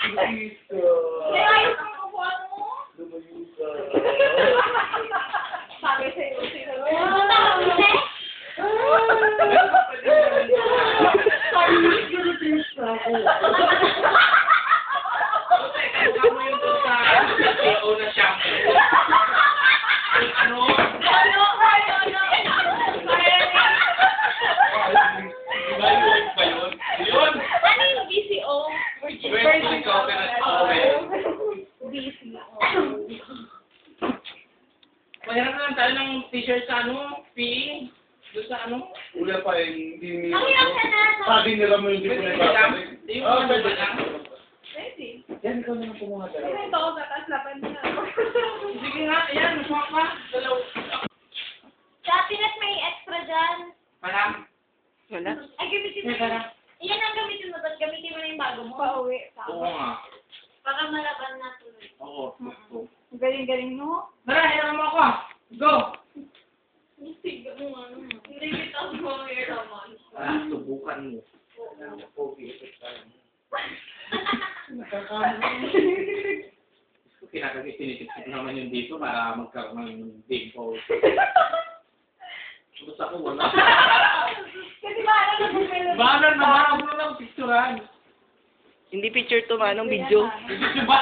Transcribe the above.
Kaya ayos ang kapuan mo. Sabi sa'yo, sino? Ano yung BCO? Virgin Coconut Oil. BCO. Mahirap na lang tayo ng t-shirt sa ano, PE. Doon sa ano. Wala pa hindi Ang hirap ka na. sabi nila mo yung di ko nagkakabit. Hindi mo ano ba lang? Ready? Yan, ikaw naman kumuha Kasi talaga. ito ako tatas laban niya. Sige nga, ayan, nasuha ka. Dalaw. Sa Pinas may extra dyan. Parang. Wala. Ay, gamitin mo May yun. parang. Iyan ang gamitin mo, tapos gamitin mo na yung bago mo. Pauwi. Oo nga. Para malaban na tuloy. Oo. Galing-galing mo. Tara, hiram mo ako. Go! Sige mo ano. Hindi kita mo hiraman. Ah, subukan mo. Kinakagit-tinitip naman yung dito para magkaroon ng dimple. Basta ako wala. Kasi bahala na kung meron. Bahala na, bahala mo lang picturean. Hindi picture to, manong video. Video ba?